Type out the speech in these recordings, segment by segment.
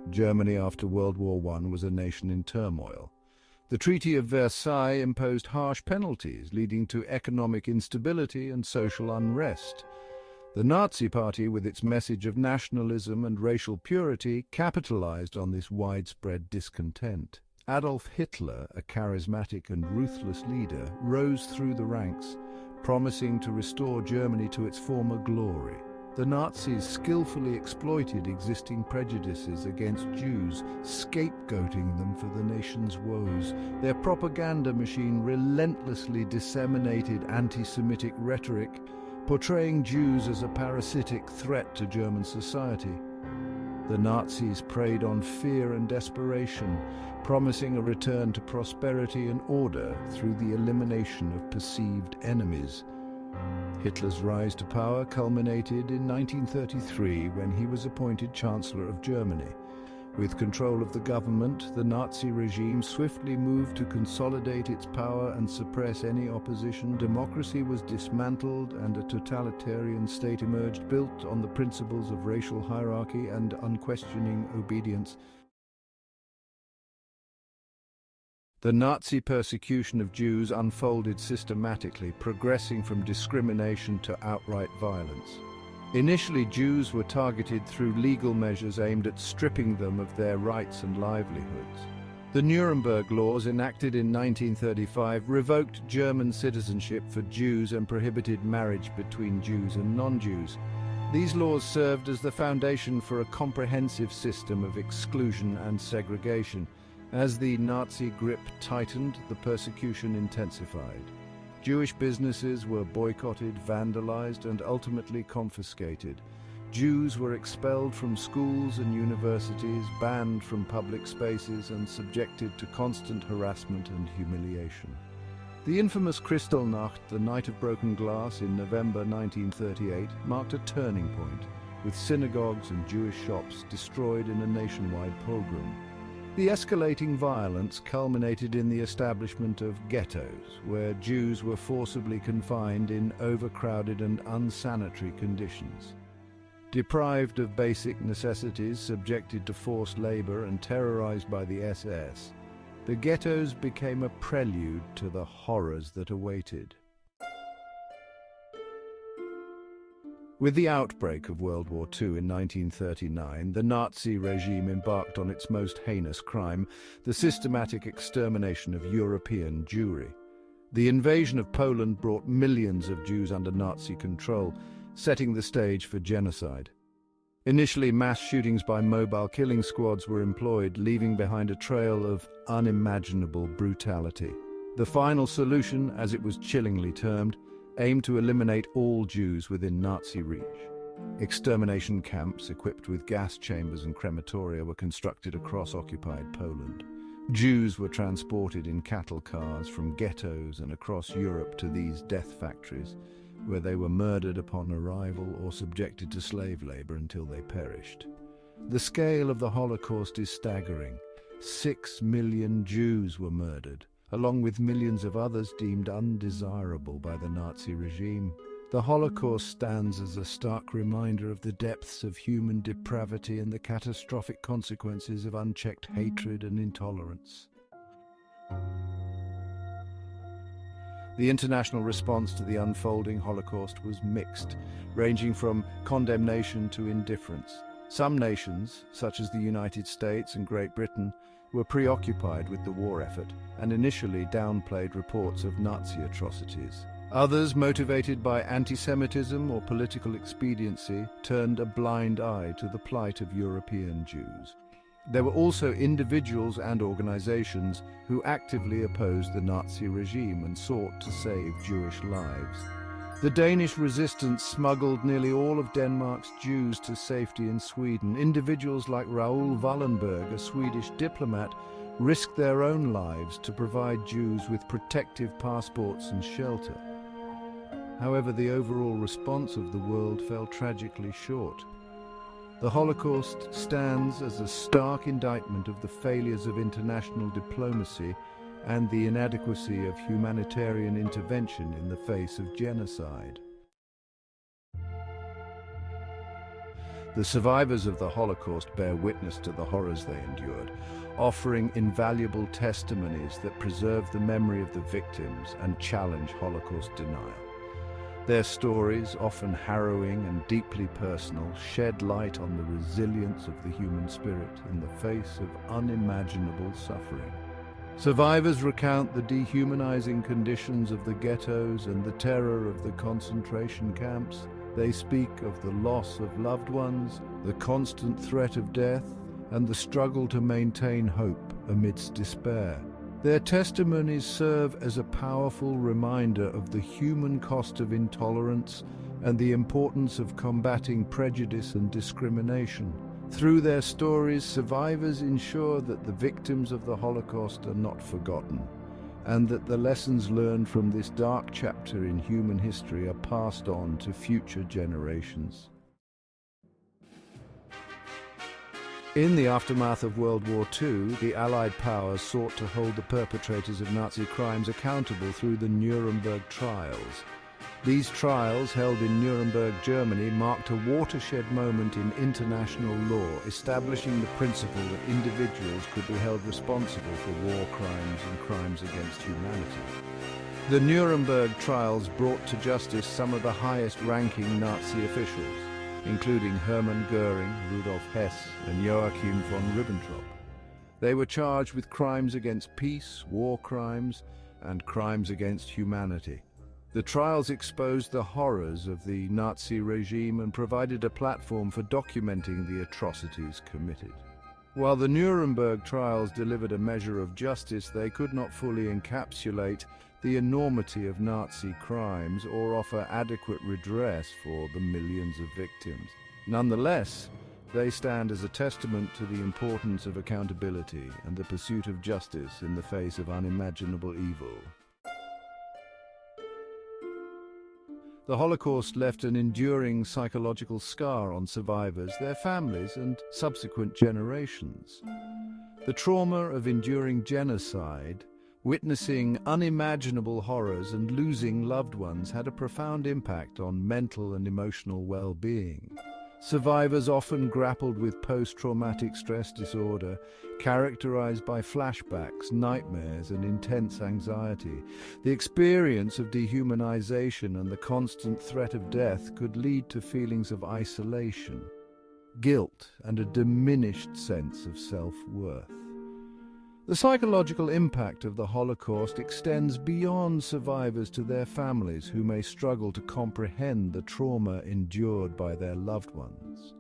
Germany after World War I was a nation in turmoil. The Treaty of Versailles imposed harsh penalties, leading to economic instability and social unrest. The Nazi Party, with its message of nationalism and racial purity, capitalized on this widespread discontent. Adolf Hitler, a charismatic and ruthless leader, rose through the ranks, promising to restore Germany to its former glory. The Nazis skillfully exploited existing prejudices against Jews, scapegoating them for the nation's woes. Their propaganda machine relentlessly disseminated anti-Semitic rhetoric, portraying Jews as a parasitic threat to German society. The Nazis preyed on fear and desperation, promising a return to prosperity and order through the elimination of perceived enemies. Hitler's rise to power culminated in 1933 when he was appointed Chancellor of Germany. With control of the government, the Nazi regime swiftly moved to consolidate its power and suppress any opposition. Democracy was dismantled and a totalitarian state emerged, built on the principles of racial hierarchy and unquestioning obedience. The Nazi persecution of Jews unfolded systematically, progressing from discrimination to outright violence. Initially, Jews were targeted through legal measures aimed at stripping them of their rights and livelihoods. The Nuremberg laws, enacted in 1935, revoked German citizenship for Jews and prohibited marriage between Jews and non-Jews. These laws served as the foundation for a comprehensive system of exclusion and segregation. As the Nazi grip tightened, the persecution intensified. Jewish businesses were boycotted, vandalized, and ultimately confiscated. Jews were expelled from schools and universities, banned from public spaces, and subjected to constant harassment and humiliation. The infamous Kristallnacht, the Night of Broken Glass, in November 1938, marked a turning point, with synagogues and Jewish shops destroyed in a nationwide pogrom. The escalating violence culminated in the establishment of ghettos, where Jews were forcibly confined in overcrowded and unsanitary conditions. Deprived of basic necessities, subjected to forced labor, and terrorized by the SS, the ghettos became a prelude to the horrors that awaited. With the outbreak of World War II in 1939, the Nazi regime embarked on its most heinous crime, the systematic extermination of European Jewry. The invasion of Poland brought millions of Jews under Nazi control, setting the stage for genocide. Initially, mass shootings by mobile killing squads were employed, leaving behind a trail of unimaginable brutality. The final solution, as it was chillingly termed, aimed to eliminate all Jews within Nazi reach. Extermination camps equipped with gas chambers and crematoria were constructed across occupied Poland. Jews were transported in cattle cars from ghettos and across Europe to these death factories, where they were murdered upon arrival or subjected to slave labor until they perished. The scale of the Holocaust is staggering. 6 million Jews were murdered, along with millions of others deemed undesirable by the Nazi regime. The Holocaust stands as a stark reminder of the depths of human depravity and the catastrophic consequences of unchecked hatred and intolerance. The international response to the unfolding Holocaust was mixed, ranging from condemnation to indifference. Some nations, such as the United States and Great Britain, were preoccupied with the war effort and initially downplayed reports of Nazi atrocities. Others, motivated by anti-Semitism or political expediency, turned a blind eye to the plight of European Jews. There were also individuals and organizations who actively opposed the Nazi regime and sought to save Jewish lives. The Danish resistance smuggled nearly all of Denmark's Jews to safety in Sweden. Individuals like Raoul Wallenberg, a Swedish diplomat, risked their own lives to provide Jews with protective passports and shelter. However, the overall response of the world fell tragically short. The Holocaust stands as a stark indictment of the failures of international diplomacy and the inadequacy of humanitarian intervention in the face of genocide. The survivors of the Holocaust bear witness to the horrors they endured, offering invaluable testimonies that preserve the memory of the victims and challenge Holocaust denial. Their stories, often harrowing and deeply personal, shed light on the resilience of the human spirit in the face of unimaginable suffering. Survivors recount the dehumanizing conditions of the ghettos and the terror of the concentration camps. They speak of the loss of loved ones, the constant threat of death, and the struggle to maintain hope amidst despair. Their testimonies serve as a powerful reminder of the human cost of intolerance and the importance of combating prejudice and discrimination. Through their stories, survivors ensure that the victims of the Holocaust are not forgotten, and that the lessons learned from this dark chapter in human history are passed on to future generations. In the aftermath of World War II, the Allied powers sought to hold the perpetrators of Nazi crimes accountable through the Nuremberg Trials. These trials, held in Nuremberg, Germany, marked a watershed moment in international law, establishing the principle that individuals could be held responsible for war crimes and crimes against humanity. The Nuremberg trials brought to justice some of the highest-ranking Nazi officials, including Hermann Göring, Rudolf Hess, and Joachim von Ribbentrop. They were charged with crimes against peace, war crimes, and crimes against humanity. The trials exposed the horrors of the Nazi regime and provided a platform for documenting the atrocities committed. While the Nuremberg trials delivered a measure of justice, they could not fully encapsulate the enormity of Nazi crimes or offer adequate redress for the millions of victims. Nonetheless, they stand as a testament to the importance of accountability and the pursuit of justice in the face of unimaginable evil. The Holocaust left an enduring psychological scar on survivors, their families, and subsequent generations. The trauma of enduring genocide, witnessing unimaginable horrors and losing loved ones had a profound impact on mental and emotional well-being. Survivors often grappled with post-traumatic stress disorder, characterized by flashbacks, nightmares, and intense anxiety. The experience of dehumanization and the constant threat of death could lead to feelings of isolation, guilt, and a diminished sense of self-worth. The psychological impact of the Holocaust extends beyond survivors to their families, who may struggle to comprehend the trauma endured by their loved ones.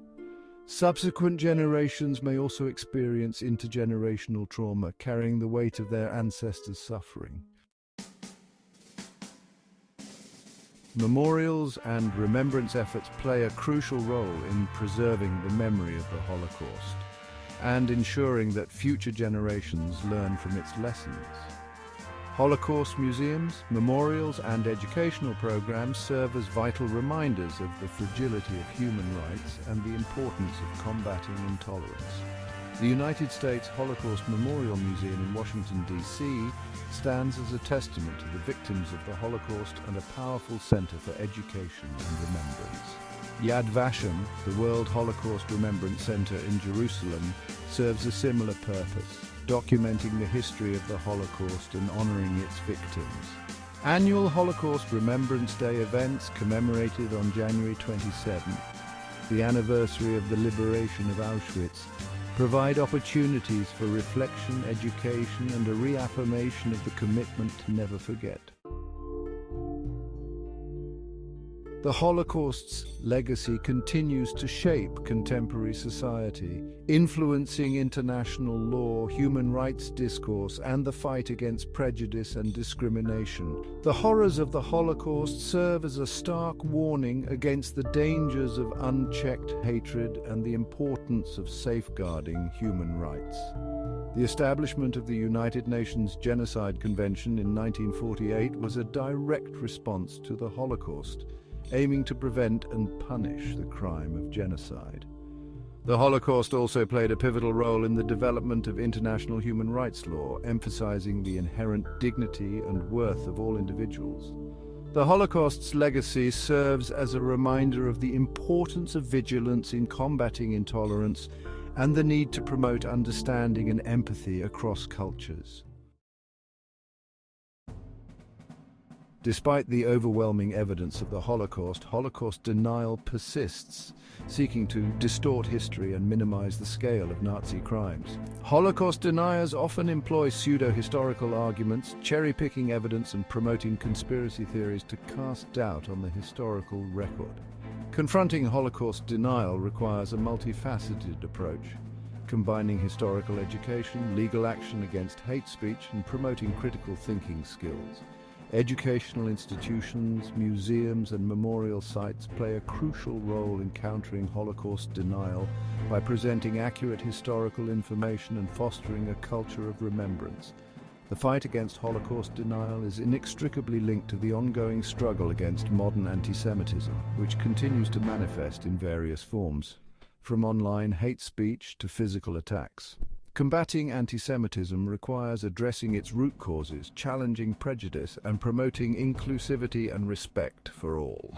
Subsequent generations may also experience intergenerational trauma, carrying the weight of their ancestors' suffering. Memorials and remembrance efforts play a crucial role in preserving the memory of the Holocaust and ensuring that future generations learn from its lessons. Holocaust museums, memorials, and educational programs serve as vital reminders of the fragility of human rights and the importance of combating intolerance. The United States Holocaust Memorial Museum in Washington, D.C. stands as a testament to the victims of the Holocaust and a powerful center for education and remembrance. Yad Vashem, the World Holocaust Remembrance Center in Jerusalem, serves a similar purpose, documenting the history of the Holocaust and honoring its victims. Annual Holocaust Remembrance Day events commemorated on January 27th, the anniversary of the liberation of Auschwitz, provide opportunities for reflection, education, and a reaffirmation of the commitment to never forget. The Holocaust's legacy continues to shape contemporary society, influencing international law, human rights discourse, and the fight against prejudice and discrimination. The horrors of the Holocaust serve as a stark warning against the dangers of unchecked hatred and the importance of safeguarding human rights. The establishment of the United Nations Genocide Convention in 1948 was a direct response to the Holocaust, aiming to prevent and punish the crime of genocide. The Holocaust also played a pivotal role in the development of international human rights law, emphasizing the inherent dignity and worth of all individuals. The Holocaust's legacy serves as a reminder of the importance of vigilance in combating intolerance and the need to promote understanding and empathy across cultures. Despite the overwhelming evidence of the Holocaust denial persists, seeking to distort history and minimize the scale of Nazi crimes. Holocaust deniers often employ pseudo-historical arguments, cherry-picking evidence and promoting conspiracy theories to cast doubt on the historical record. Confronting Holocaust denial requires a multifaceted approach, combining historical education, legal action against hate speech, and promoting critical thinking skills. Educational institutions, museums, and memorial sites play a crucial role in countering Holocaust denial by presenting accurate historical information and fostering a culture of remembrance. The fight against Holocaust denial is inextricably linked to the ongoing struggle against modern anti-Semitism, which continues to manifest in various forms, from online hate speech to physical attacks. Combating anti-Semitism requires addressing its root causes, challenging prejudice, and promoting inclusivity and respect for all.